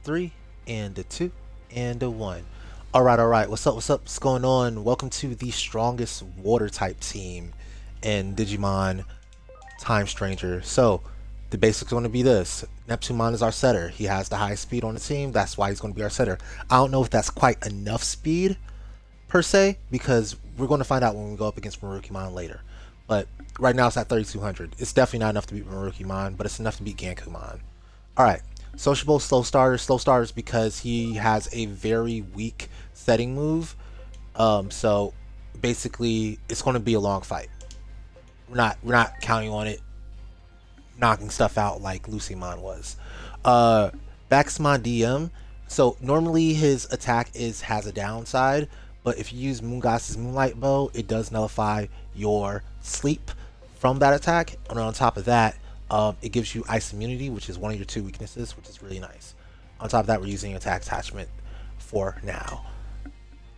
3 and a 2 and a 1. All right. What's up? What's going on? Welcome to the strongest water type team in Digimon Time Stranger. So, the basics are going to be this. Neptunemon is our setter. He has the highest speed on the team. That's why he's going to be our setter. I don't know if that's quite enough speed per se, because we're going to find out when we go up against Marukimon later. But right now it's at 3200. It's definitely not enough to beat Marukimon, but it's enough to beat Gankumon. Alright, sociable slow starters. Slow starters because he has a very weak setting move. So basically it's going to be a long fight. We're not counting on it knocking stuff out like Lucimon was. Baxmon DM. So normally his attack has a downside, but if you use Moongas's Moonlight Bow, it does nullify your sleep from that attack. And on top of that, it gives you ice immunity, which is one of your two weaknesses, which is really nice. On top of that, we're using attack attachment for now.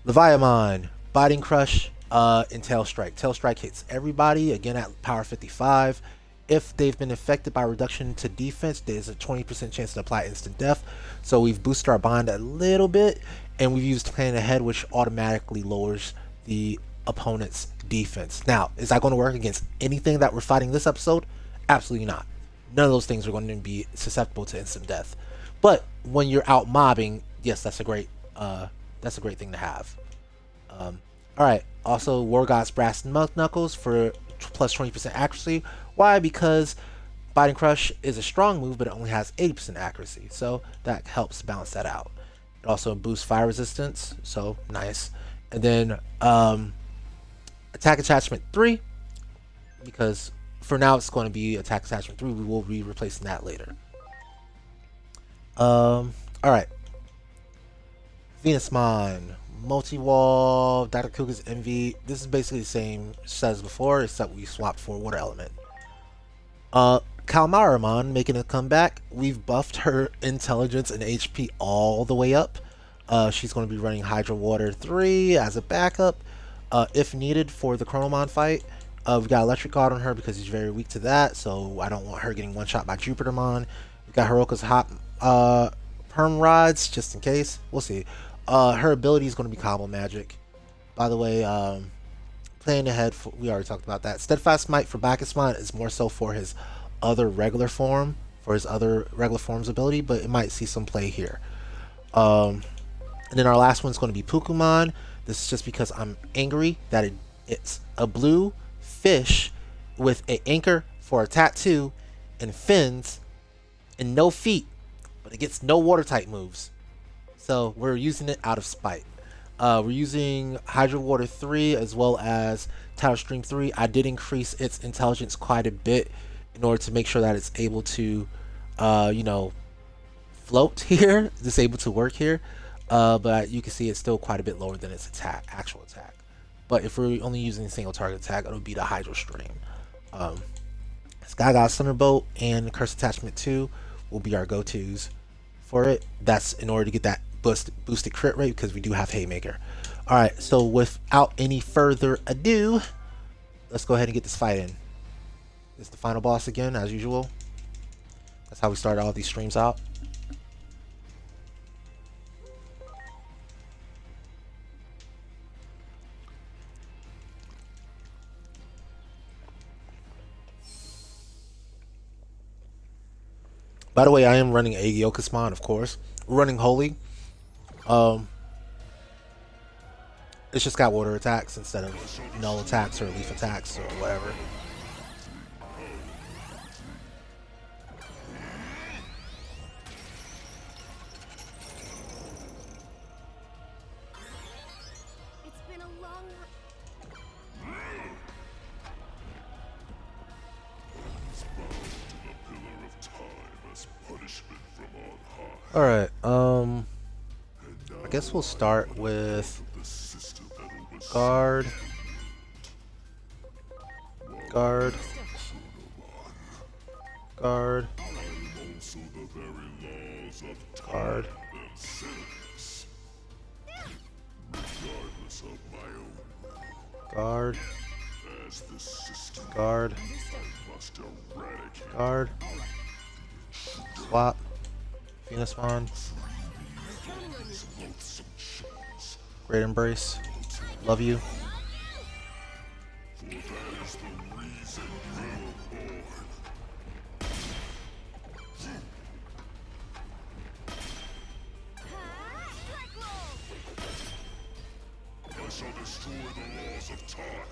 Leviamon, Biting Crush, and Tail Strike. Tail Strike hits everybody, again at power 55. If they've been affected by reduction to defense, there's a 20% chance to apply instant death. So we've boosted our bond a little bit, and we've used Plan Ahead, which automatically lowers the opponent's defense. Now, is that going to work against anything that we're fighting this episode? Absolutely not. None of those things are going to be susceptible to instant death. But when you're out mobbing, yes, that's a great thing to have. All right. Also, War God's Brass Knuckles for plus 20% accuracy. Why? Because Biting Crush is a strong move, but it only has 80% accuracy, so that helps balance that out. It also boosts fire resistance, so nice. And then attack attachment 3, because for now it's going to be attack attachment 3. We will be replacing that later. All right. Venusmon, Multi-Wall, Dr. Kuga's Envy. This is basically the same as before, except we swapped for Water Element. Kalmaramon making a comeback. We've buffed her intelligence and HP all the way up. She's going to be running Hydro Water 3 as a backup if needed for the Chronomon fight. We've got Electric Guard on her because he's very weak to that, so I don't want her getting one shot by Jupitermon. We've got Hiroka's Hot Perm Rods just in case. We'll see. Her ability is going to be Combo Magic. By the way, Plan Ahead, we already talked about that. Steadfast Might for Bacchusmon is more so for his other regular form, for his other regular form's ability, but it might see some play here. And then our last one's going to be Pukumon. This is just because I'm angry that it's a blue fish with an anchor for a tattoo and fins and no feet, but it gets no water type moves. So we're using it out of spite. We're using Hydro Water 3 as well as Tidal Stream 3. I did increase its intelligence quite a bit in order to make sure that it's able to, float here. It's able to work here. But you can see it's still quite a bit lower than its actual attack. But if we're only using a single target attack, it'll be the Hydro Stream. Sky God Thunderbolt and Curse Attachment 2 will be our go-tos for it. That's in order to get that boosted crit rate, because we do have Haymaker. Alright, so without any further ado, let's go ahead and get this fight in. It's the final boss again, as usual. That's how we start all these streams out. By the way, I am running Aegyokusmon, of course. We're running Holy. It's just got water attacks instead of null attacks or leaf attacks or whatever. It's been a long Alright, I guess we'll start with guard. Guard. Guard. Guard. Guard. Guard. Guard. Swap. Venusmon. Great embrace. Love you. Strike roll. I shall destroy the laws of time.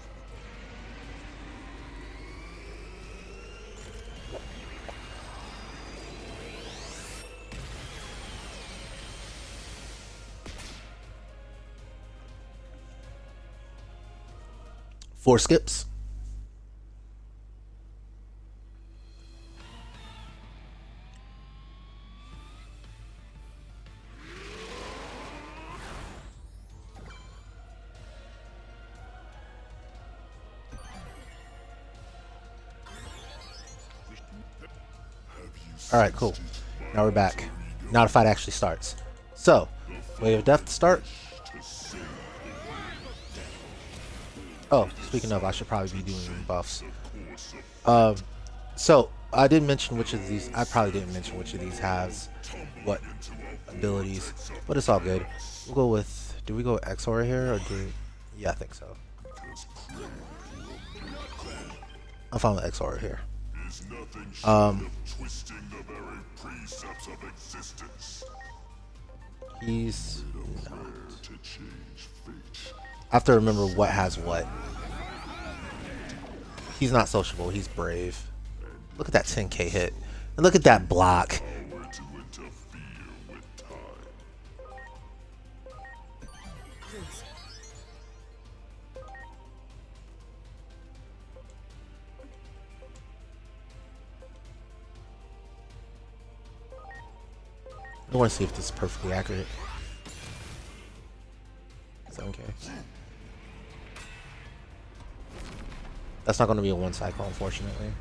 Four skips. All right, cool. Now we're back. Now the fight actually starts. So, Wave of Death to start. Oh, speaking of, I should probably be doing buffs. So I didn't mention which of these. I probably didn't mention which of these has what abilities, but it's all good. We'll go with. Do we go with XOR here or do? Yeah, I think so. I'm fine with XOR here. He's not. I have to remember what has what. He's not sociable. He's brave. Look at that 10k hit. And look at that block. I want to see if this is perfectly accurate. 7k. That's not going to be a one cycle, unfortunately.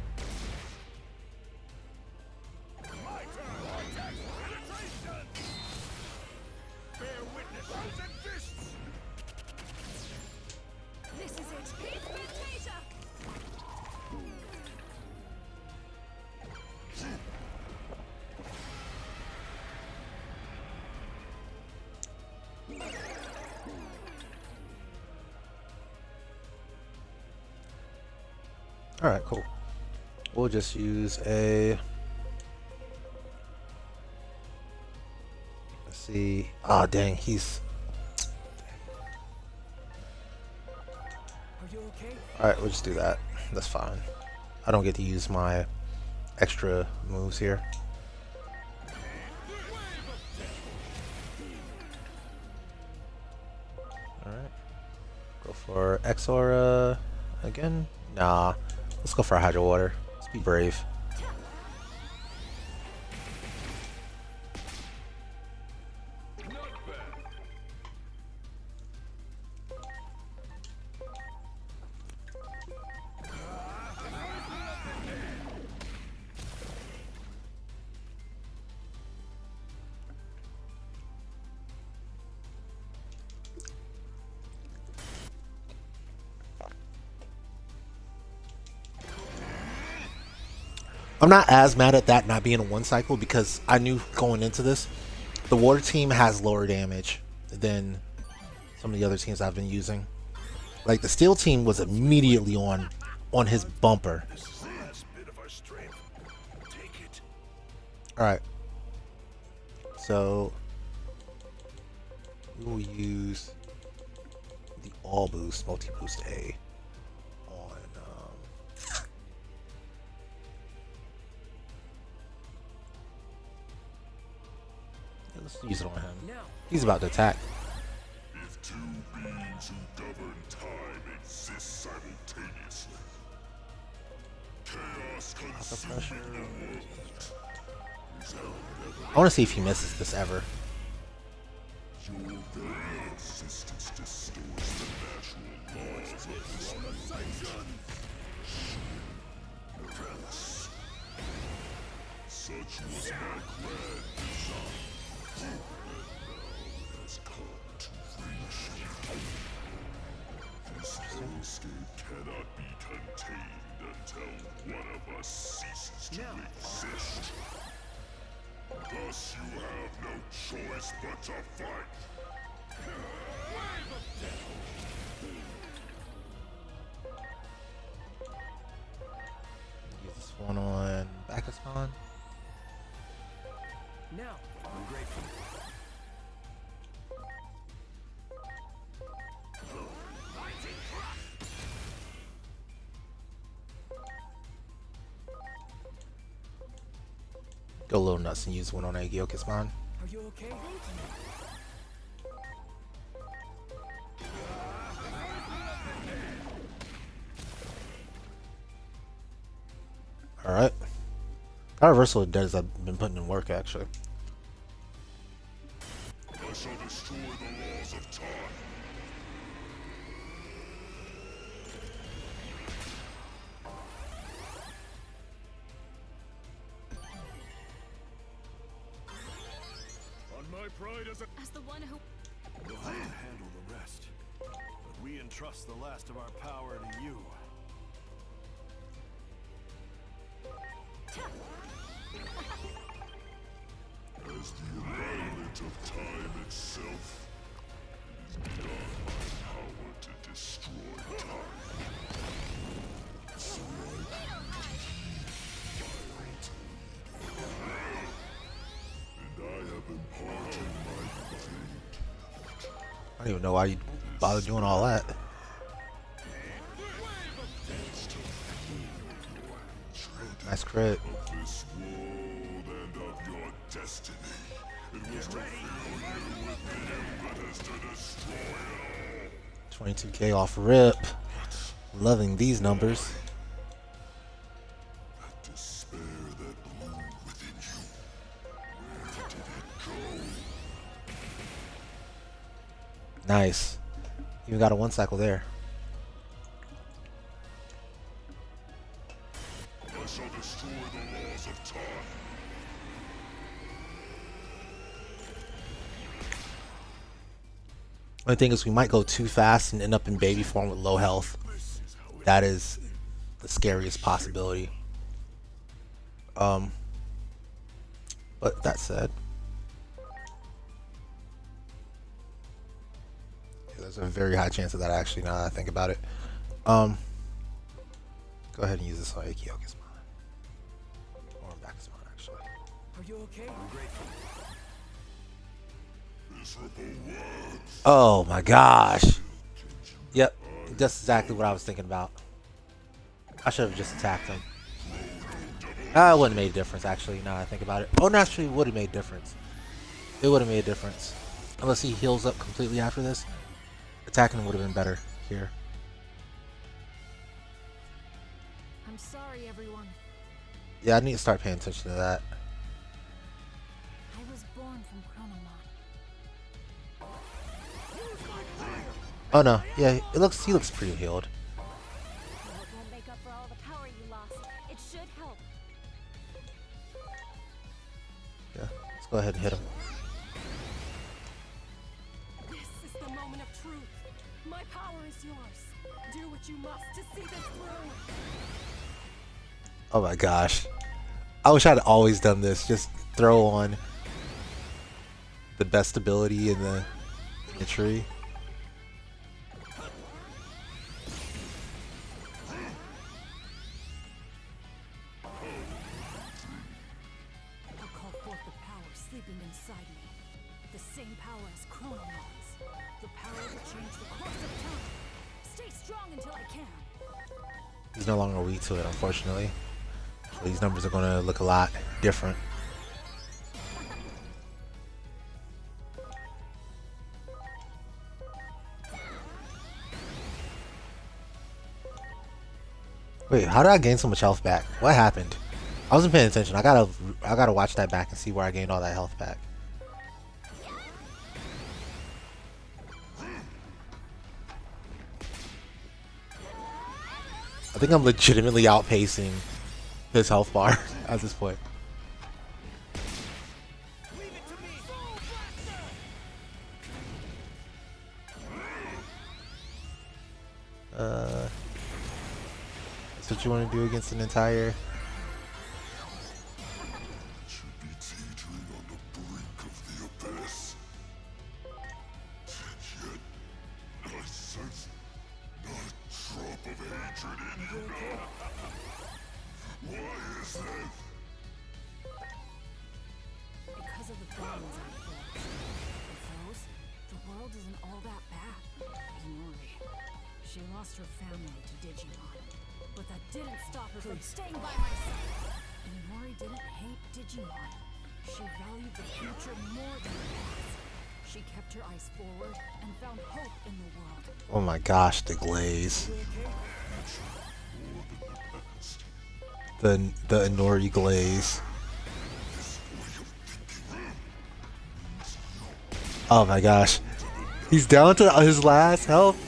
This is it. It's potato. Alright, cool. We'll just use a... Let's see. Ah, dang, he's... Are you okay? Alright, we'll just do that. That's fine. I don't get to use my extra moves here. Alright. Go for Exora again? Nah. Let's go for a Hydro Water. Let's be brave. I'm not as mad at that not being a one cycle because I knew going into this, the water team has lower damage than some of the other teams I've been using. Like the steel team was immediately on his bumper. This is the last bit of our strength. Take it. All right. So we will use the all boost, multi boost A on. Let's use it on him. He's about to attack. If two beings who govern time exist simultaneously, chaos consuming the world. I want to see if he misses this ever. Your very existence distorts the natural laws of this creation. Press. Such was my grand design. And now has come to fruition. This hellscape cannot be contained until one of us ceases to exist. Thus you have no choice but to fight. Use this one on back to spawn. Now, I'm grateful. Go a little nuts and use one on Agioka spawn. Are you okay? Alright. That reversal of dead has been putting in work actually. I shall destroy the laws of time. On my pride As the one who You'll have to handle the rest. But we entrust the last of our power to you. as the annihilate of time itself, it is beyond my power to destroy time. So and I have imparted my fate. I don't even know why you bother doing all that. Nice crit. Of this world and of your destiny. It was to fill you with the impetus to destroy it all. 22k off rip. Loving these numbers. That despair that bloomed within you. Where did it go? Nice. Even got a 1 cycle there. I shall destroy the laws of time. Only thing is we might go too fast and end up in baby form with low health. That is the scariest possibility. But that said, there's a very high chance of that actually now that I think about it. Go ahead and use this on Akioka spawn. Or back spawn actually. Are you okay? I'm grateful. Oh my gosh. Yep, that's exactly what I was thinking about. I should have just attacked him. It wouldn't have made a difference actually, now that I think about it. Oh, naturally it would have made a difference. It would have made a difference. Unless he heals up completely after this. Attacking him would have been better here. I'm sorry, everyone. Yeah, I need to start paying attention to that. I was born from Chronomon. Oh no, yeah, he looks pretty healed. Though it won't make up for all the power you lost, it should help. Yeah, let's go ahead and hit him. This is the moment of truth. My power is yours. Do what you must to see this through. Oh my gosh. I wish I'd always done this. Just throw on the best ability in the tree. I'll call forth the power sleeping inside me. The same power as Chronomon's. The power to change the course of time. Stay strong until I can. He's no longer weak to it, unfortunately. So these numbers are going to look a lot different. Wait, how did I gain so much health back? What happened? I wasn't paying attention. I gotta watch that back and see where I gained all that health back. I think I'm legitimately outpacing his health bar at this point. That's what you want to do against an entire... Should be teetering on the brink of the abyss. And yet, Because of the bonds I forged. With those, the world isn't all that bad. Inori. She lost her family to Digimon. But that didn't stop her from staying by my side. Inori didn't hate Digimon. She valued the future more than the past. She kept her eyes forward and found hope in the world. Oh my gosh, the glaze. The Inori glaze. Oh my gosh. He's down to his last health.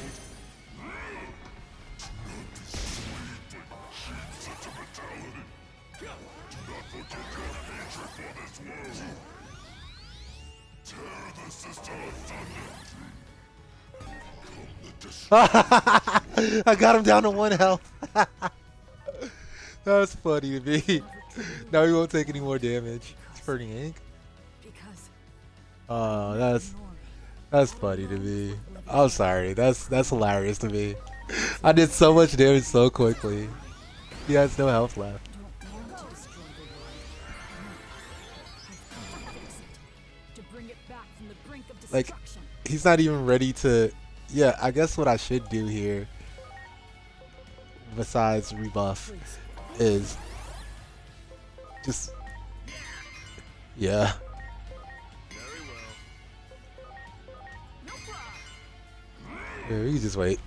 I got him down to 1 health. That was funny to me. Now he won't take any more damage. It's pretty ink. Because Oh, that's funny to me. I'm sorry. That's hilarious to me. I did so much damage so quickly. He has no health left. don't want to destroy the world. No. I've come to fix it. To bring it back from the brink of Like, destruction. he's not even ready to. Yeah, I guess what I should do here, besides rebuff, is just. Yeah. Very well. No problem. Yeah, you just wait.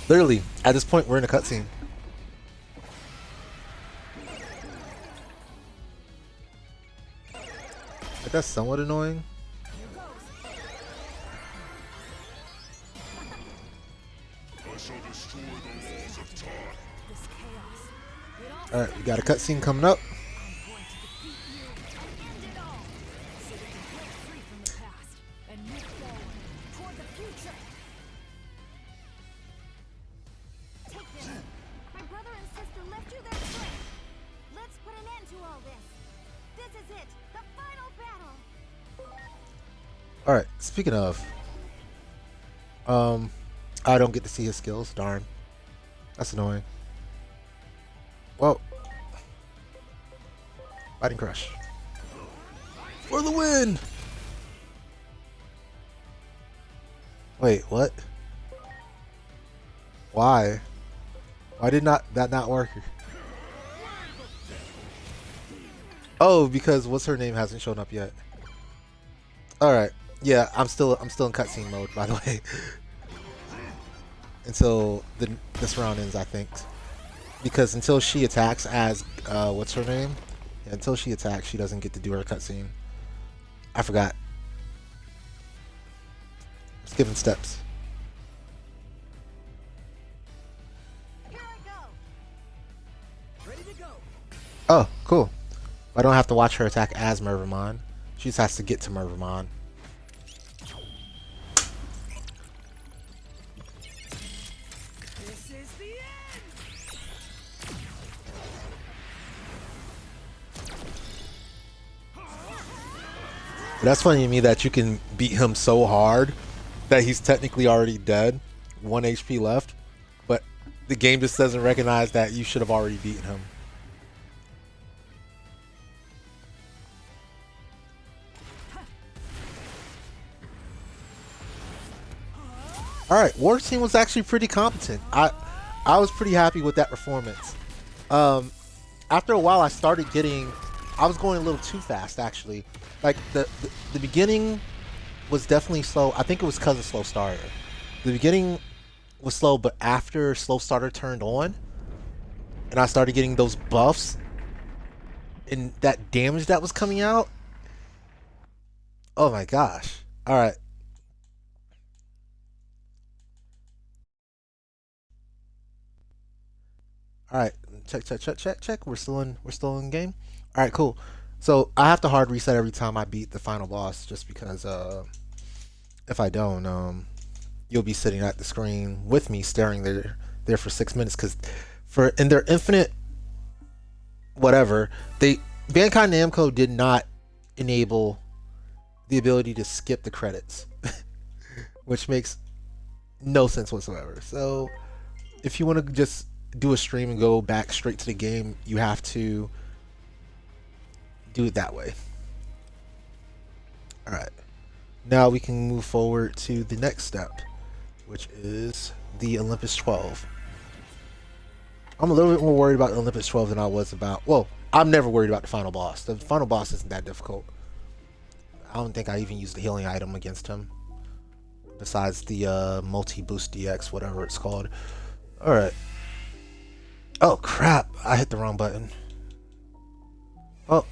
Literally, at this point, we're in a cutscene. Like, that's somewhat annoying. I shall destroy the walls of time. This chaos. It all All right, we got a cutscene coming up. I'm going to defeat you and end it all. So we can break free from the past and move forward toward the future. Take this. My brother and sister left you their strength. Let's put an end to all this. This is it. The final battle. All right, speaking of, I don't get to see his skills. Darn, that's annoying. Well, fighting crush for the win. Wait, what? Why? Why did that not work? Oh, because what's her name hasn't shown up yet. All right. Yeah, I'm still in cutscene mode, by the way. Until this round ends, I think. Because until she attacks as what's her name? Yeah, until she attacks, she doesn't get to do her cutscene. I forgot. Skipping steps. Here I go. Ready to go. Oh, cool. I don't have to watch her attack as Mervamon. She just has to get to Mervamon. This is the end. But that's funny to me that you can beat him so hard that he's technically already dead. 1 HP left. But the game just doesn't recognize that you should have already beaten him. Alright, War Team was actually pretty competent. I was pretty happy with that performance. After a while I was going a little too fast actually. Like the beginning was definitely slow. I think it was because of slow starter. The beginning was slow, but after slow starter turned on and I started getting those buffs and that damage that was coming out. Oh my gosh. Alright. All right, check. We're still in game. All right, cool. So I have to hard reset every time I beat the final boss, just because if I don't, you'll be sitting at the screen with me, staring there for 6 minutes. Because in their infinite whatever, Bandai Namco did not enable the ability to skip the credits, which makes no sense whatsoever. So if you want to just do a stream and go back straight to the game, you have to do it that way. All right. Now we can move forward to the next step, which is the Olympus 12. I'm a little bit more worried about the Olympus 12 than I was about. Well, I'm never worried about the final boss. The final boss isn't that difficult. I don't think I even used the healing item against him, besides the multi-boost DX, whatever it's called. All right. Oh crap! I hit the wrong button. Oh,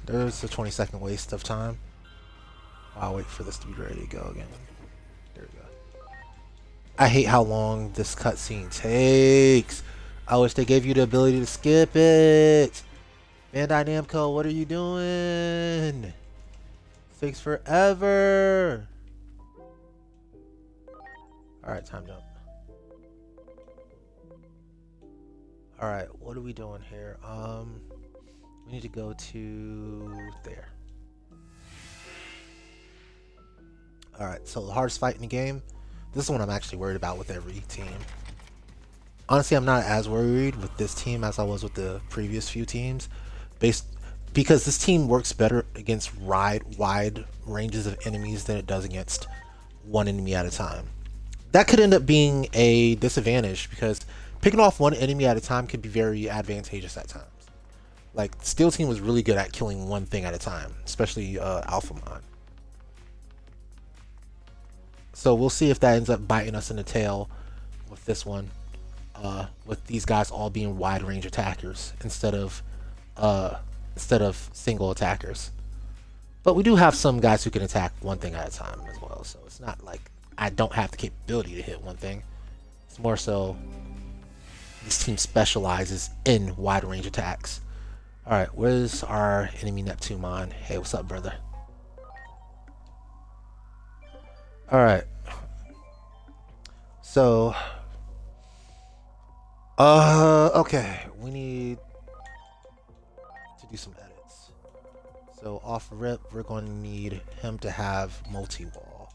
there's a 20-second waste of time. I'll wait for this to be ready to go again. There we go. I hate how long this cutscene takes. I wish they gave you the ability to skip it. Bandai Namco, what are you doing? It takes forever. Alright, time jump. Alright, what are we doing here? We need to go to there. Alright, so the hardest fight in the game. This is one I'm actually worried about with every team. Honestly, I'm not as worried with this team as I was with the previous few teams, because this team works better against wide ranges of enemies than it does against one enemy at a time. That could end up being a disadvantage, because picking off one enemy at a time could be very advantageous at times. Like, Steel Team was really good at killing one thing at a time, especially Alphamon. So we'll see if that ends up biting us in the tail with this one. With these guys all being wide range attackers instead of single attackers. But we do have some guys who can attack one thing at a time as well, so it's not like I don't have the capability to hit one thing. It's more so this team specializes in wide range attacks. Alright, where's our enemy Neptunemon? Hey, what's up, brother? Alright. So okay, we need to do some edits. So off rip, we're going to need him to have multi-wall.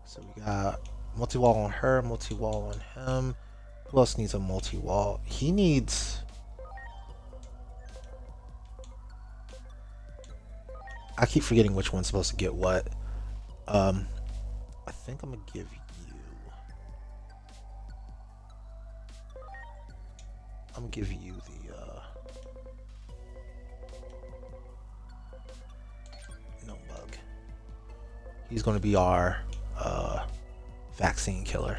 So we got multi-wall on her, multi-wall on him. Who else needs a multi-wall? He needs... I keep forgetting which one's supposed to get what. I think I'm gonna give you... I'm gonna give you the no bug. He's gonna be our vaccine killer.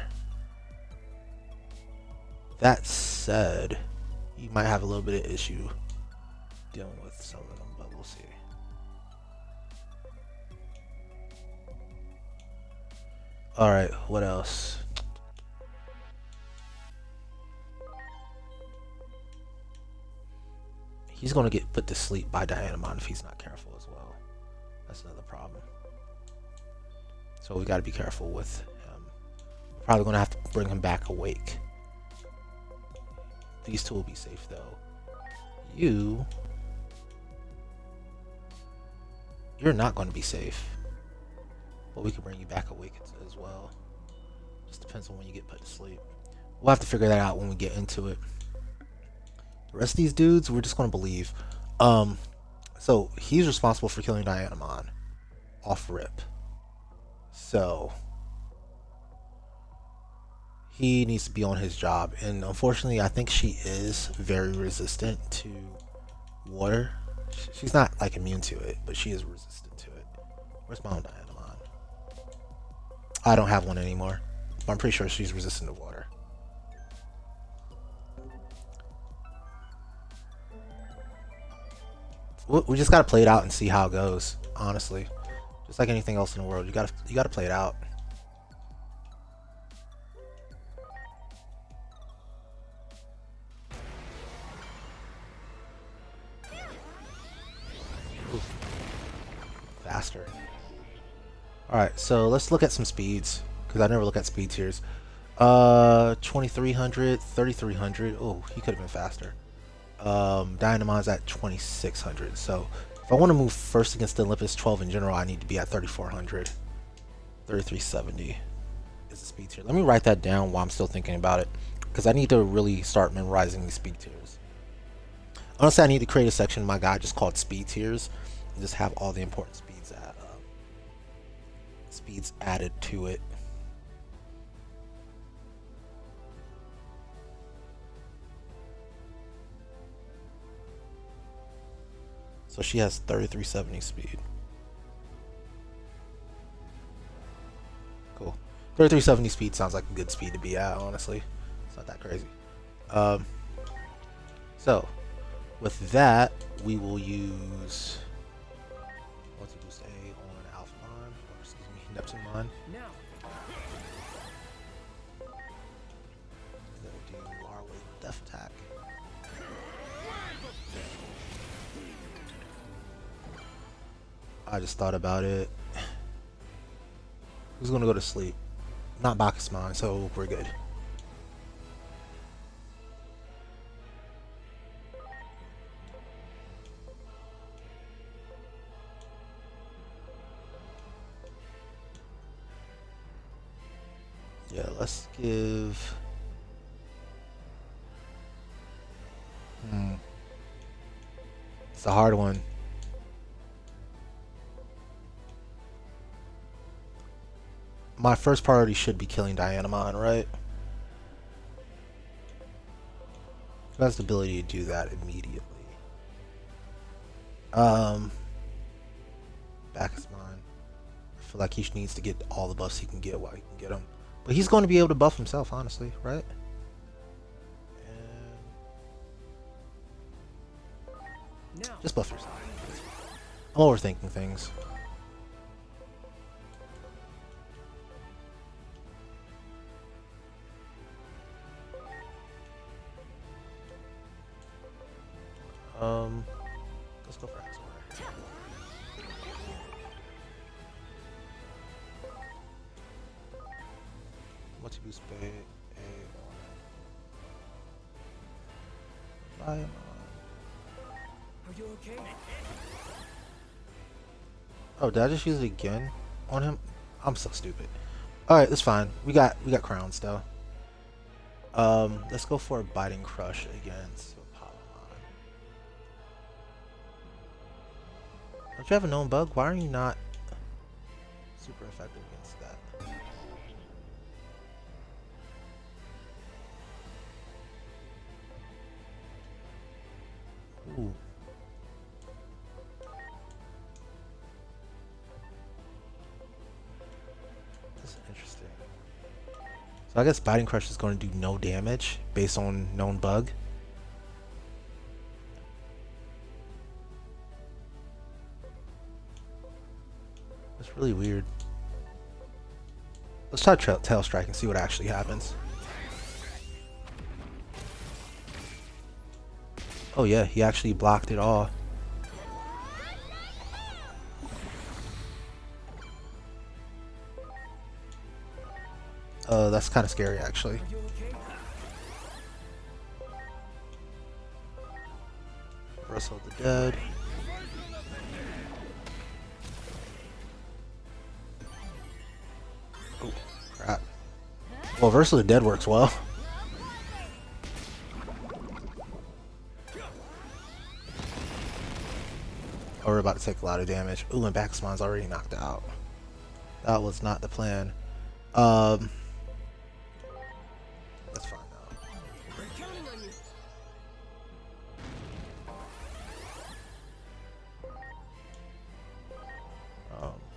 That said, you might have a little bit of issue dealing with some of them, but we'll see. Alright, what else? He's going to get put to sleep by Dianamon if he's not careful as well. That's another problem. So we got to be careful with him. Probably going to have to bring him back awake. These two will be safe though. You're not going to be safe. But we can bring you back awake as well. Just depends on when you get put to sleep. We'll have to figure that out when we get into it. The rest of these dudes, we're just going to believe. So he's responsible for killing Dianamon off rip. So he needs to be on his job. And unfortunately, I think she is very resistant to water. She's not like immune to it, but she is resistant to it. Where's my own Dianamon? I don't have one anymore. But I'm pretty sure she's resistant to water. We just gotta play it out and see how it goes. Honestly, just like anything else in the world, you gotta play it out. Ooh. Faster. Alright, so let's look at some speeds, because I never look at speed tiers. 2300, 3300. Oh, he could have been faster. Dynamon's at 2600, so If I want to move first against the Olympus 12 in general, I need to be at 3400. 3370 is the speed tier. Let me write that down while I'm still thinking about it, because I need to really start memorizing these speed tiers. Honestly, I need to create a section in my guide just called speed tiers and just have all the important speeds added to it. So she has 3370 speed. Cool. 3370 speed sounds like a good speed to be at, honestly. It's not that crazy. So with that, we will use multi-boost A on Alphamon, or excuse me, Neptunemon. Now. Then we'll do our wave death attack. I just thought about it. Who's gonna go to sleep? Not Bacchusmon, so we're good. Yeah, let's give... It's a hard one. My first priority should be killing Dianamon, right? Who has the ability to do that immediately? Bacchusmon. I feel like he needs to get all the buffs he can get while he can get them. But he's going to be able to buff himself, honestly, right? And Now. just buff yourself. I'm overthinking things. Let's go for Axor. What's boost pay? A on Lion. Are you okay? Oh, did I just use it again on him? I'm so stupid. All right, that's fine. We got crowns though. Let's go for a biting crush against Apollon. Don't you have a known bug? Why are you not super effective against that? Ooh. That's interesting. So I guess biting crush is going to do no damage based on known bug. That's really weird. Let's try tail strike and see what actually happens. Oh yeah, he actually blocked it all. That's kind of scary actually. Are you okay? Reversal of the Dead. Oh, crap. Well, Reversal of the Dead works well. Oh, we're about to take a lot of damage. Ooh, and Bacchusmon's already knocked out. That was not the plan. That's fine now. We're counting on you.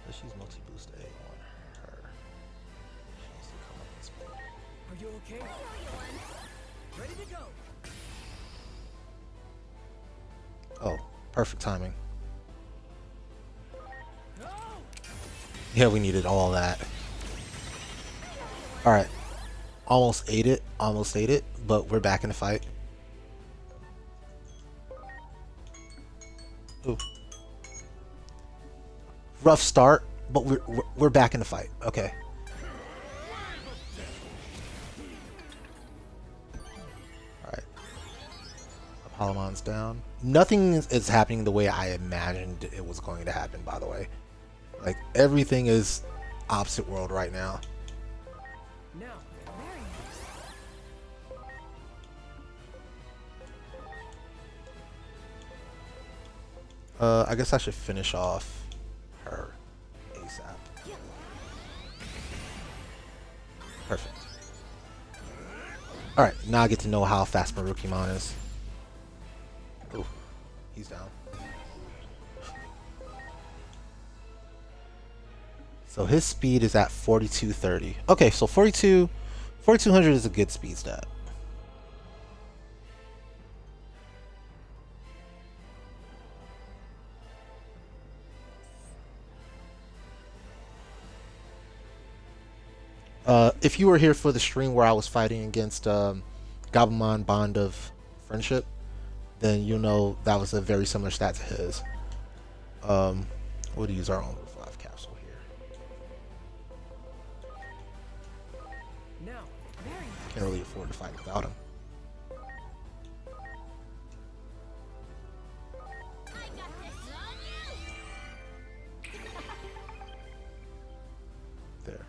Let's use multi-boost A on her. She needs to come up and speed. Are you okay? Ready to go. Oh, perfect timing. Go! Yeah, we needed all that. Alright. Almost ate it, but we're back in the fight. Ooh. Rough start, but we're back in the fight. Okay. Alright. Palamon's down. Nothing is happening the way I imagined it was going to happen, by the way. Like, everything is opposite world right now. Now, Very nice. I guess I should finish off her ASAP. Perfect. Alright, now I get to know how fast Marukimon is. Ooh, he's down. So his speed is at 4230. Okay, so 4200 is a good speed stat. If you were here for the stream where I was fighting against Gabumon Bond of Friendship, then you'll know that was a very similar stat to his. We'll use our own 5 capsule here. now, Very nice. Can't really afford to fight without him. I got this on you! There.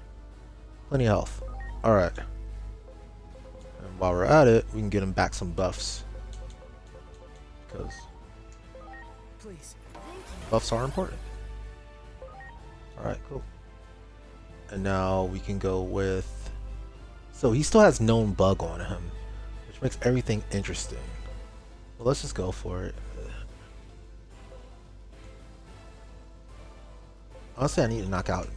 Plenty of health. Alright. And while we're at it, we can get him back some buffs. Because please. buffs are important. Alright, cool. And now we can go with... So he still has known bug on him, which makes everything interesting. Well, let's just go for it. Honestly, I need to knock out...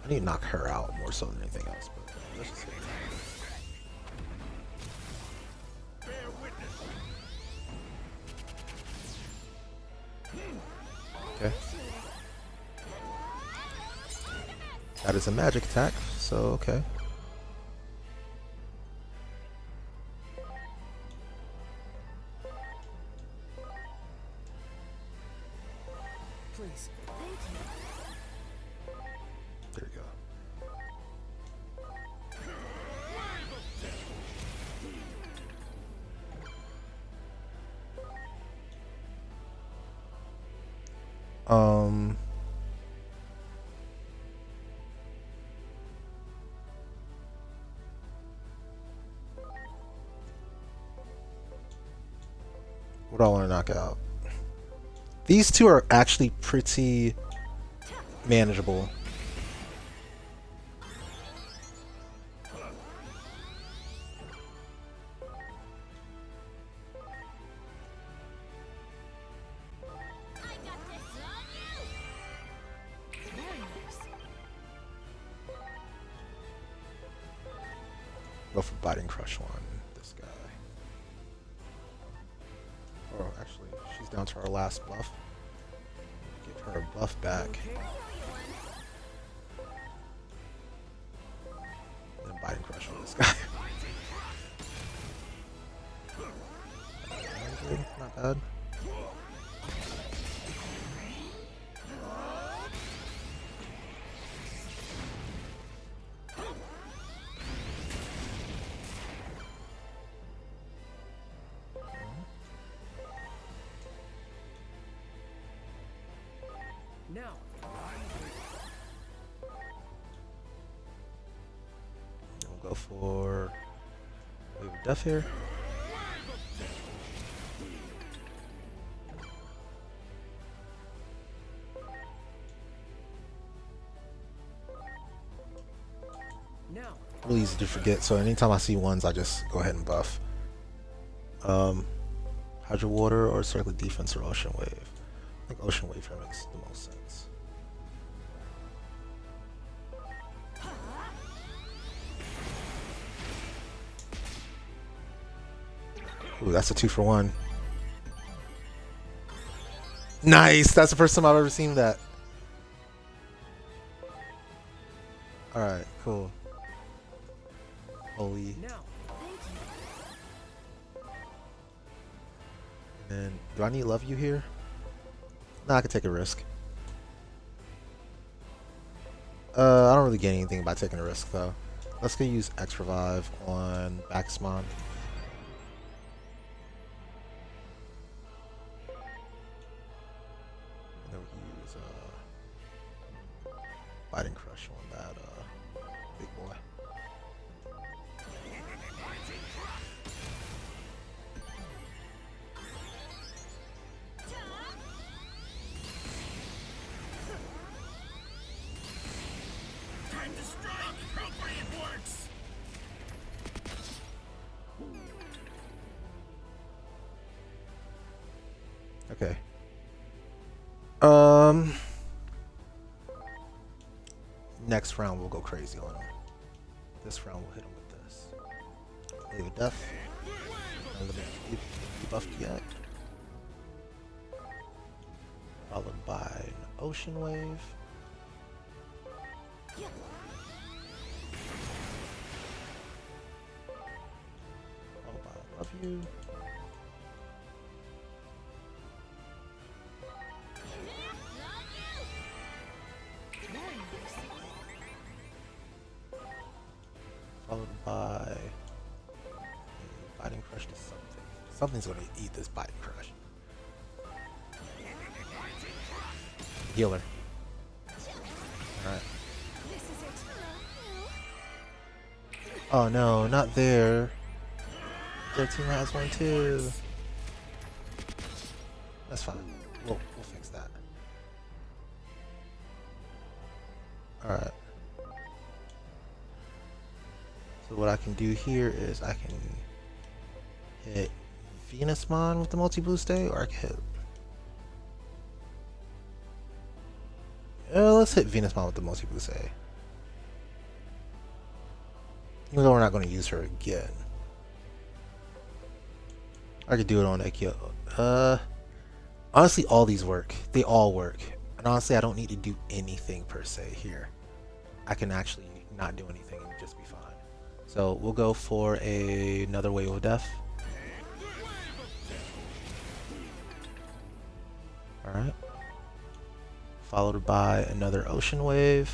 I need to knock her out more so than anything else. But let's just see. Okay. That is a magic attack, so okay. Please. There you go. What do I want to knock out? These two are actually pretty manageable. I got this on you! Very nice. Go for biting crush on this guy. Oh, actually, she's down to our last buff. Give her a buff back. Okay. And then biting crush on this guy. Okay, not bad. Now, We'll go for Wave of Death here. now, Really easy to forget, so anytime I see ones, I just go ahead and buff. Hydro Water or Circular Defense or Ocean Wave. I think Ocean Wave here makes the most sense. Ooh, that's a 2-for-1. Nice! That's the first time I've ever seen that. Alright, cool. Holy. now, And then, do I need Love You here? Nah, I could take a risk. I don't really get anything by taking a risk, though. Let's go use X Revive on Baxmon. use Biting Crush on that big boy. Time to strike! Appropriate works! Okay. Next round we'll go crazy on him. This round we'll hit him with this. Wave of Death. Not a little bit debuffed yet. Followed by an Ocean Wave. Followed by I Love You. Followed by Biting Crush to something. Something's gonna eat this Biting Crush. Healer. Alright. Oh no, not there. Their team has one too. That's fine. We'll fix that. Alright. So what I can do here is I can hit Venusmon with the multi-boost day, or I can hit... let's hit Venusmon with the multi-boost day. Even though we're not going to use her again. I could do it on Ekio. Honestly, all these work. They all work. And honestly, I don't need to do anything per se here. I can actually not do anything and just be fine. So we'll go for another Wave of Death. Alright. Followed by another Ocean Wave.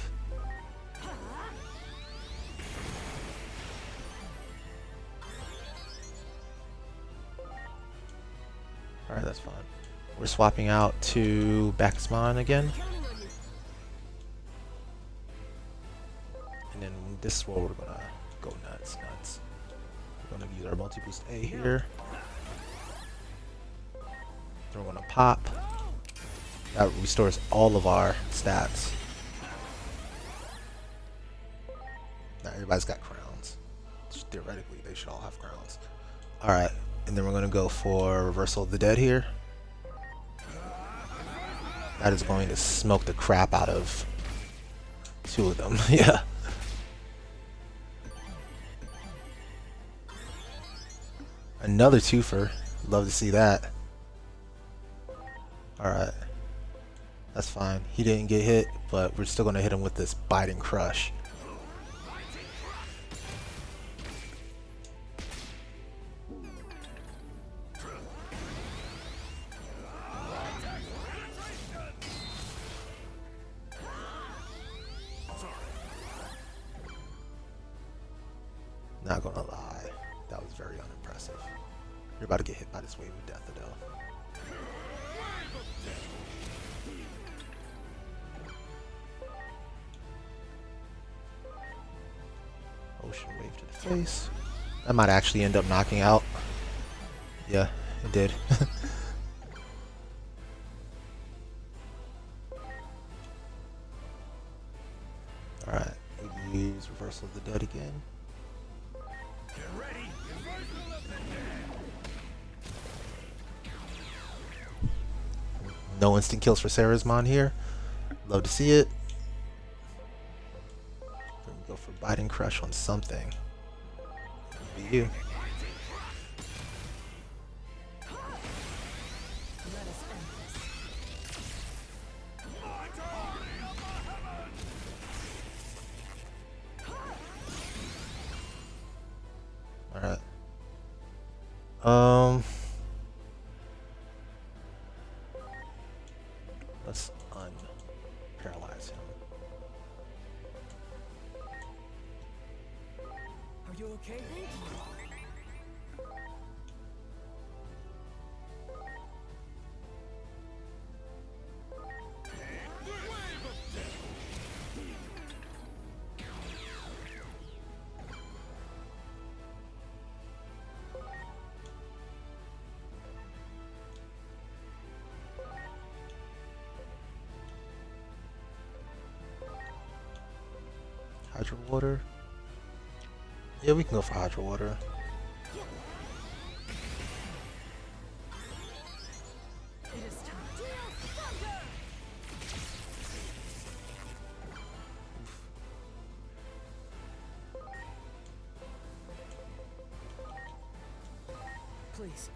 Alright, that's fine. We're swapping out to Baxmon again. And then this is where we're gonna go nuts. We're gonna use our multi-boost A here. Then we're gonna pop. That restores all of our stats. Now everybody's got crowns. Just theoretically, they should all have crowns. Alright, and then we're gonna go for Reversal of the Dead here. That is going to smoke the crap out of two of them. Yeah. Another twofer. Love to see that. Alright. That's fine. He didn't get hit, but we're still going to hit him with this Biting Crush. Not gonna lie, that was very unimpressive. You're about to get hit by this Wave of Death, Adele. Ocean Wave to the face. That might actually end up knocking out. Yeah, it did. Alright, we use Reversal of the Dead again. Get ready! No instant kills for Sarazmon here. Love to see it. Then we go for Biting Crush on something. Be you. Alright. Let's unparalyze him. Are you okay? Hydro Water. Yeah, we can go for Hydro Water. It is time. Please.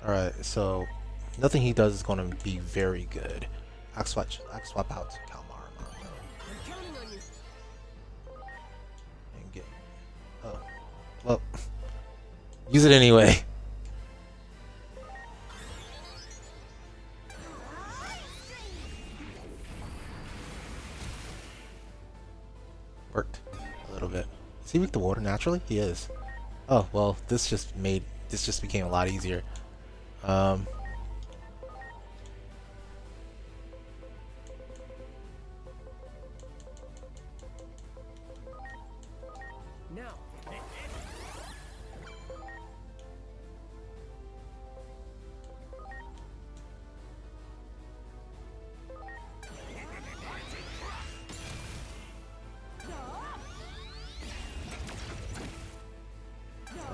Alright, so nothing he does is going to be very good. I can swap out to Kalmar I'm counting on you. and get. Oh, well, use it anyway. Worked a little bit. Is he weak to water naturally? He is. Oh well, this just became a lot easier. Um. Now.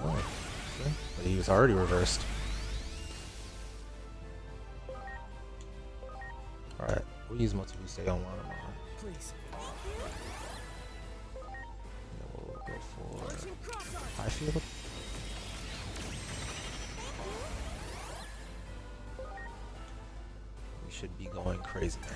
Oh, okay. But he was already reversed. Alright, we'll use multiple stay on one. Please. And then we'll go for Launching cross arm. high field. We should be going crazy now.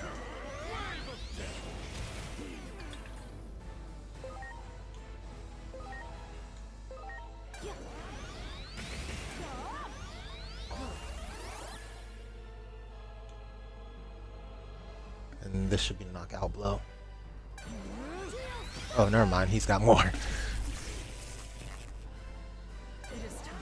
And this should be a knockout blow. Oh, never mind. He's got more. It is time.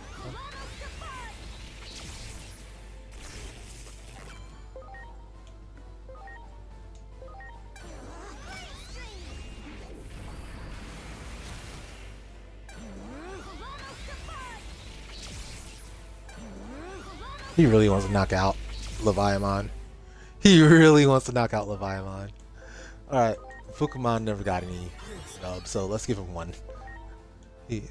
He really wants to knock out Leviathan. He really wants to knock out Leviathan. Alright, Pokemon never got any snub, so let's give him one.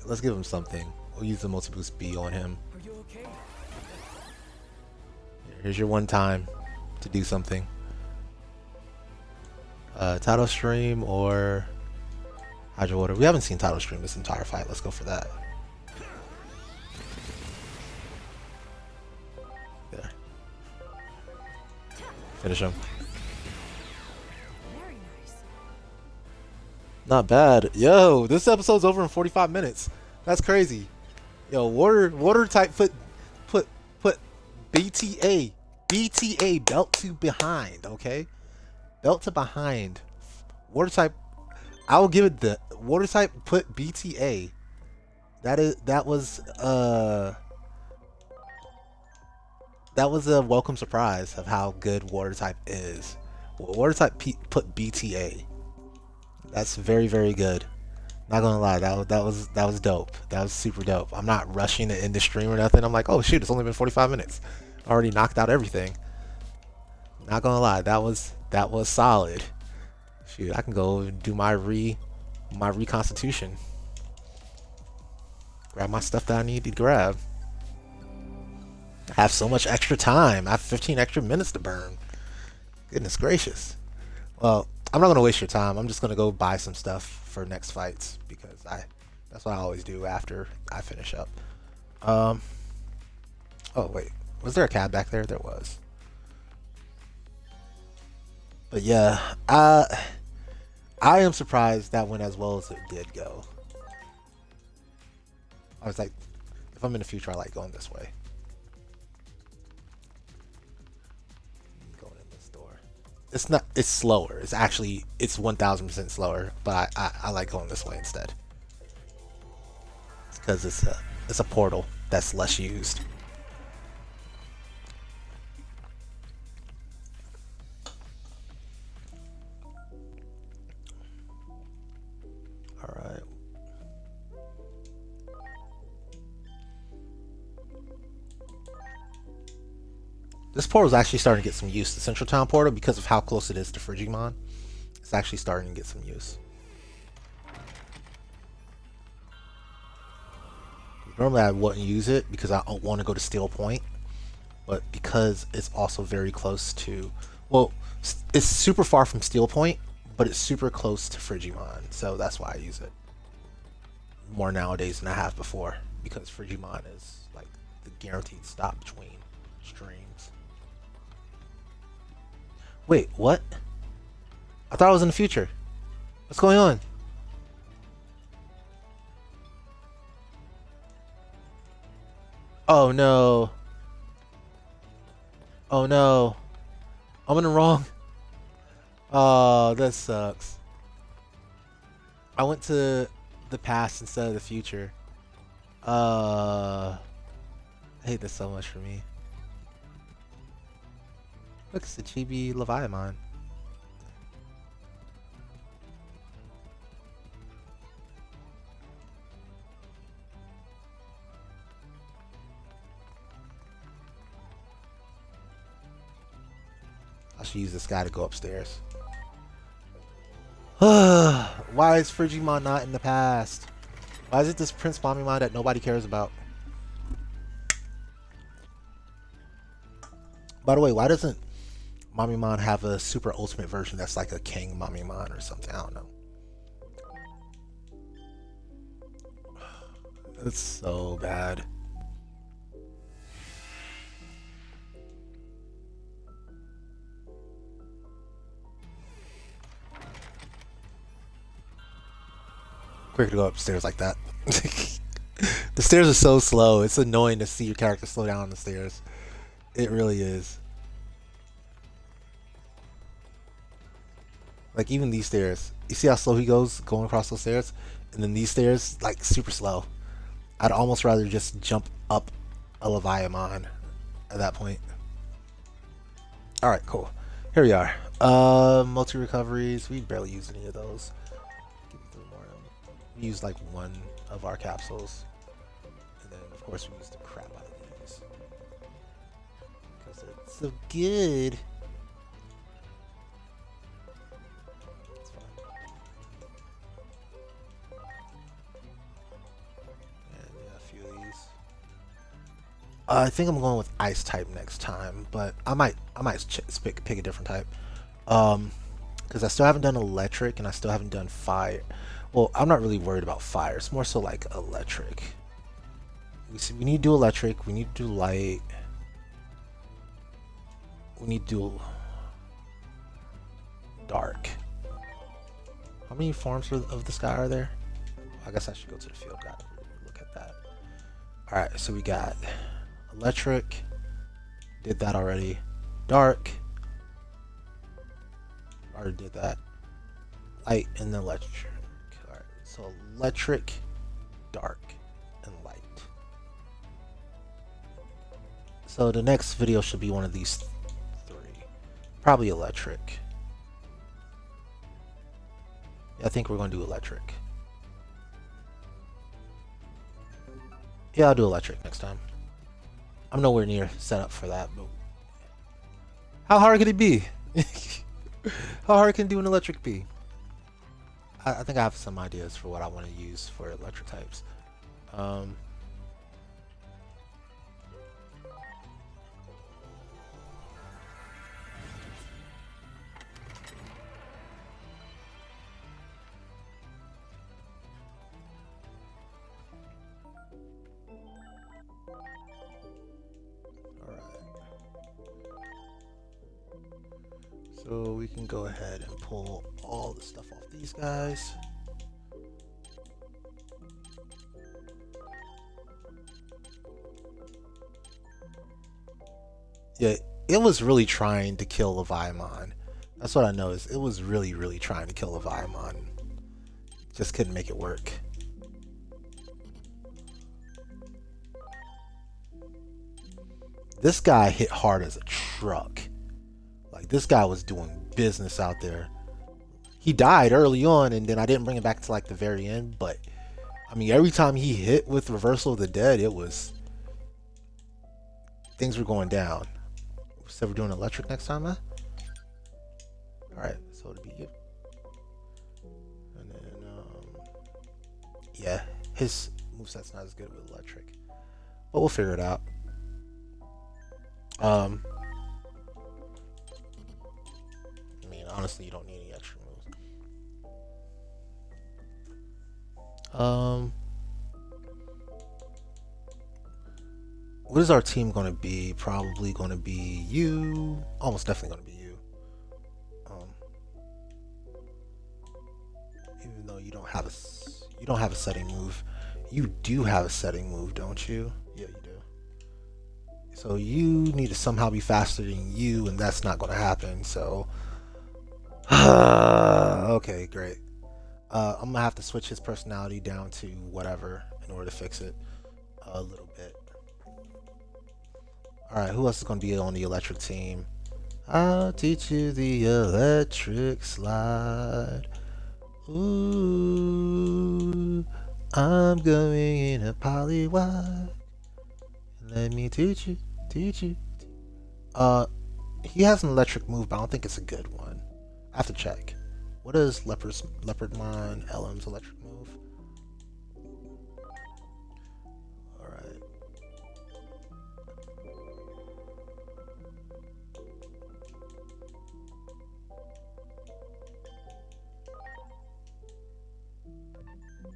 Let's give him something. We'll use the multi-boost B on him. Are you okay? Here's your one time to do something. Tidal Stream or Hydro Water. We haven't seen Tidal Stream this entire fight. Let's go for that. There. Finish him. Very nice. Not bad. Yo, this episode's over in 45 minutes. That's crazy. Yo, water type put BTA belt to behind, okay? Belt to behind. Water type, I will give it the water type put BTA. That was a welcome surprise of how good water type is. Water type put BTA. That's very, very good. Not gonna lie, that was dope. That was super dope. I'm not rushing it in the stream or nothing. I'm like, oh shoot, it's only been 45 minutes. Already knocked out everything. Not gonna lie, that was solid. Shoot, I can go and do my reconstitution. Grab my stuff that I need to grab. I have so much extra time. I have 15 extra minutes to burn. Goodness gracious. Well, I'm not gonna waste your time. I'm just gonna go buy some stuff for next fights because that's what I always do after I finish up. Oh wait, was there a cab back there? There was. But yeah, I am surprised that went as well as it did go. I was like, if I'm in the future, I like going this way. Going in this door. It's slower. It's 1000% slower, but I like going this way instead. It's because it's a portal that's less used. Alright. This portal is actually starting to get some use, the Central Town portal, because of how close it is to Frigimon. It's actually starting to get some use. Normally I wouldn't use it because I don't want to go to Steel Point, but because it's also very close to, well, it's super far from Steel Point, but it's super close to Frigimon, so that's why I use it more nowadays than I have before, because Frigimon is like the guaranteed stop between streams. Wait, what? I thought I was in the future. What's going on? Oh no. Oh no. I'm in the wrong. Oh, that sucks. I went to the past instead of the future. I hate this so much for me. Look, it's the Chibi Leviathan. I should use this guy to go upstairs. Why is Frigimon not in the past? Why is it this Prince Mamimon that nobody cares about? By the way, why doesn't Mamimon have a super ultimate version that's like a King Mamimon or something? I don't know. It's so bad. Quick to go upstairs like that. The stairs are so slow. It's annoying to see your character slow down on the stairs. It really is. Like even these stairs. You see how slow he goes going across those stairs? And then these stairs, like super slow. I'd almost rather just jump up a Leviathan at that point. Alright, cool. Here we are. Multi-recoveries. We barely use any of those. We use like one of our capsules. And then of course we use the crap out of these. Because they're so good. It's fine. And yeah, a few of these. I think I'm going with ice type next time, but I might pick a different type. Because I still haven't done electric and I still haven't done fire. Well, I'm not really worried about fire. It's more so like electric. We need to do electric. We need to do light. We need to do dark. How many forms of this guy are there? I guess I should go to the field guide to look at that. Alright, so we got electric. Did that already. Dark. Already did that. Light and then electric. So electric, dark, and light. So the next video should be one of these three. Probably electric. Yeah, I think we're going to do electric. Yeah, I'll do electric next time. I'm nowhere near set up for that, but how hard could it be? How hard can do an electric be? I think I have some ideas for what I want to use for electric types. So we can go ahead and pull all the stuff off these guys. Yeah, it was really trying to kill Leviathan. That's what I noticed. It was really trying to kill Leviathan. Just couldn't make it work. This guy hit hard as a truck. Like, this guy was doing business out there. He died early on, and then I didn't bring him back to like the very end, but I mean, every time he hit with Reversal of the Dead, it was, things were going down. So we're doing electric next time, huh? Alright, so it'll be yeah, his moveset's not as good with electric. But we'll figure it out. Um, I mean, honestly, you don't need any extra moves. What is our team going to be? Probably going to be you. Almost definitely going to be you. Even though you don't have a setting move, you do have a setting move, don't you? Yeah, you do. So you need to somehow be faster than you, and that's not going to happen. So, okay, great. I'm gonna have to switch his personality down to whatever in order to fix it a little bit. All right, who else is gonna be on the electric team? I'll teach you the electric slide. Ooh, I'm going in a polywalk. Let me teach you, teach you. He has an electric move, but I don't think it's a good one. I have to check. What is Leopardmon Ellen's electric move? Alright.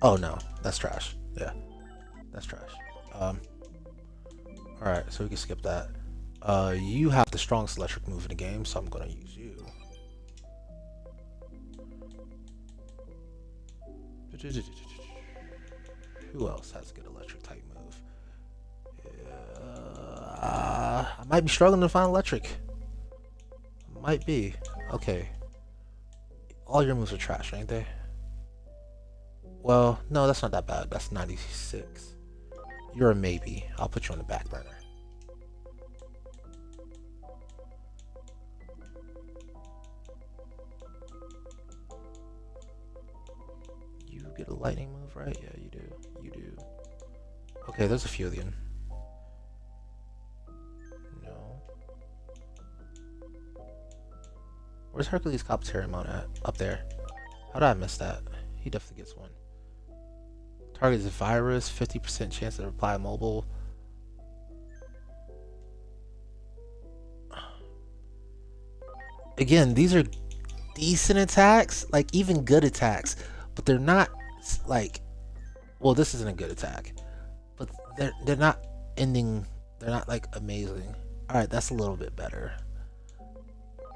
Oh no, that's trash. Yeah, that's trash. Alright, so we can skip that. You have the strongest electric move in the game, so I'm gonna use you. Who else has a good electric type move? I might be struggling to find electric. Might be. Okay. All your moves are trash, ain't they? Well, no, that's not that bad. That's 96. You're a maybe. I'll put you on the back burner. You get a lightning move, right? Yeah, you do. You do. Okay, there's a few of them. No. Where's Hercules Copterimon at? Up there. How did I miss that? He definitely gets one. Target is a virus, 50% chance to reply mobile. Again, these are decent attacks, like even good attacks, but they're not like, well, this isn't a good attack, but they're not ending, they're not like amazing. All right, that's a little bit better.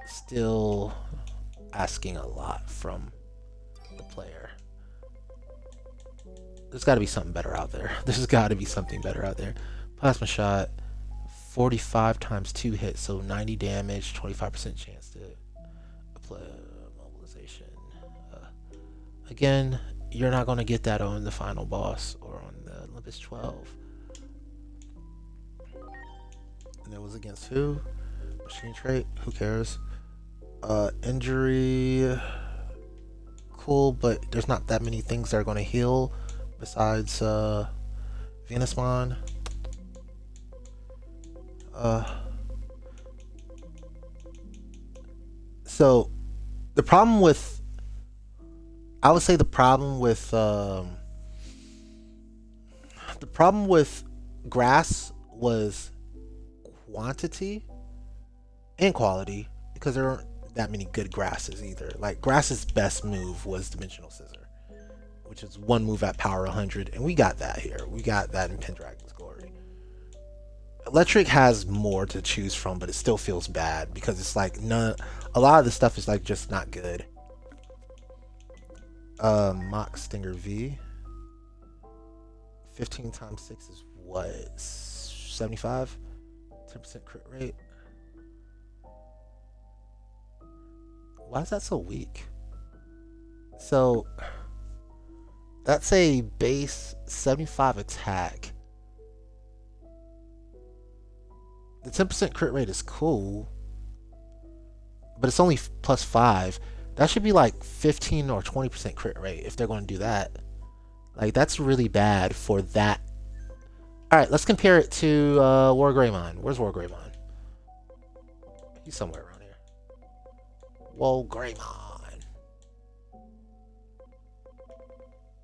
Still asking a lot from the player. There's got to be something better out there. There's got to be something better out there. Plasma shot, 45 times 2 hits, so 90 damage, 25% chance to apply mobilization. Again, you're not going to get that on the final boss or on the Olympus 12. And it was against who? Machine trait? Who cares? Injury. Cool, but there's not that many things that are going to heal besides Venusmon. So the problem with, I would say the problem with grass was quantity and quality, because there aren't that many good grasses either. Like grass's best move was Dimensional Scissor, which is one move at power 100, and we got that here. We got that in Pendragon's Glory. Electric has more to choose from, but it still feels bad because it's like a lot of the stuff is like just not good. Mach Stinger V. 15 times 6 is what? 75? 10% crit rate. Why is that so weak? So that's a base 75 attack. The 10% crit rate is cool, but it's only plus 5. That should be like 15 or 20% crit rate if they're going to do that. Like, that's really bad for that. Alright, let's compare it to War Greymon. Where's War Greymon? He's somewhere around here. War Greymon.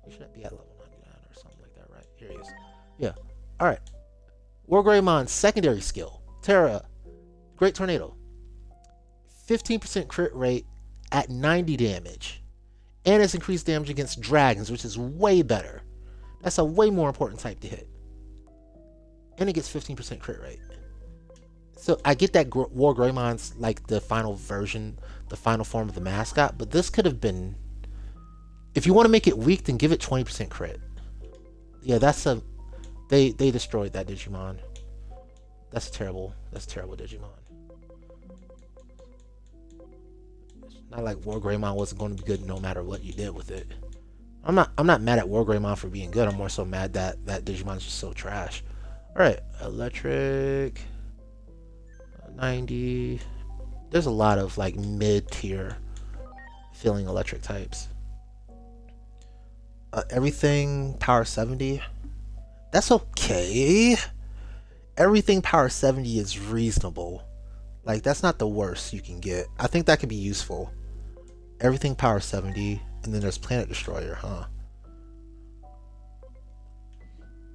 You shouldn't be at level 99. Yeah. All right. War Greymon's secondary skill, Terra, Great Tornado, 15% crit rate at 90 damage, and it's increased damage against dragons, which is way better. That's a way more important type to hit, and it gets 15% crit rate. So I get that War Greymon's like the final version, the final form of the mascot, but this could have been. If you want to make it weak, then give it 20% crit. Yeah, that's a. They destroyed that Digimon. That's terrible. That's terrible Digimon. It's not like War Greymon wasn't going to be good no matter what you did with it. I'm not mad at War Greymon for being good. I'm more so mad that that Digimon's just so trash. All right, electric. 90. There's a lot of like mid-tier feeling electric types. Everything power 70. That's okay. Everything power 70 is reasonable. Like that's not the worst you can get. I think that could be useful. Everything power 70, and then there's Planet Destroyer, huh?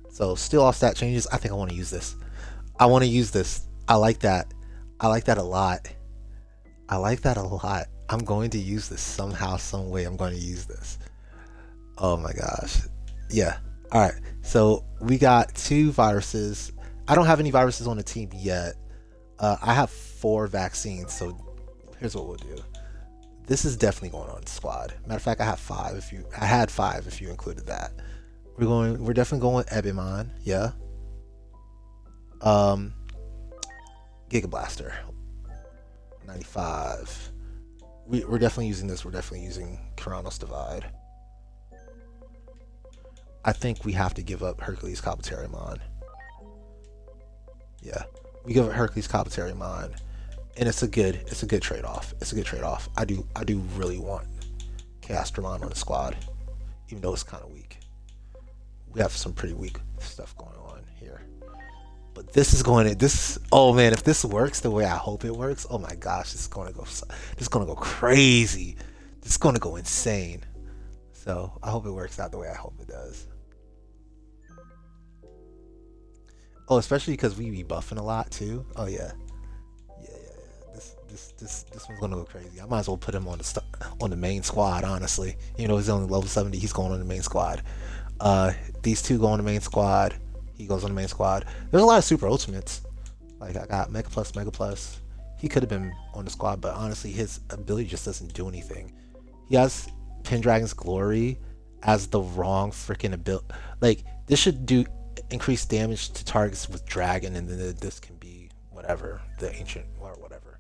So still all stat changes. I think I want to use this. I want to use this. I like that. I like that a lot. I like that a lot. I'm going to use this somehow, some way. I'm going to use this. Oh my gosh. Yeah. All right. So we got 2 viruses. I don't have any viruses on the team yet. I have 4 vaccines. So here's what we'll do. This is definitely going on the squad. Matter of fact, I had 5 if you included that. We're definitely going with Ebimon. Yeah. Giga Blaster. 95. We're definitely using this. We're definitely using Kuranos Divide. I think we have to give up Hercules Kabuterimon. Yeah, we give up Hercules Kabuterimon, and it's a good trade-off. It's a good trade-off. I do really want Chaosdramon on the squad, even though it's kind of weak. We have some pretty weak stuff going on here. But this is going to oh man, if this works the way I hope it works, oh my gosh, it's going to go crazy. It's going to go insane. So I hope it works out the way I hope it does. Oh, especially because we be buffing a lot too. Oh yeah, yeah. This one's gonna go crazy. I might as well put him on the main squad. Honestly, you know he's only level 70. He's going on the main squad. These 2 go on the main squad. He goes on the main squad. There's a lot of super ultimates. Like I got Mega Plus. He could have been on the squad, but honestly, his ability just doesn't do anything. He has Pendragon's Glory as the wrong freaking ability. Like this should do increased damage to targets with Dragon, and then this can be whatever the ancient or whatever.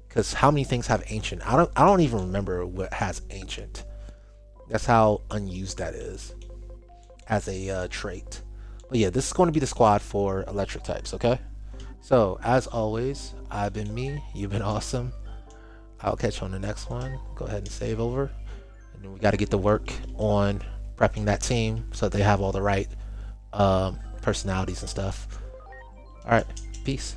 Because how many things have ancient? I don't even remember what has ancient. That's how unused that is as a trait. But yeah, this is going to be the squad for electric types. Okay. So as always, I've been me. You've been awesome. I'll catch you on the next one. Go ahead and save over, and then we got to get to work on prepping that team so that they have all the right personalities and stuff. All right, peace.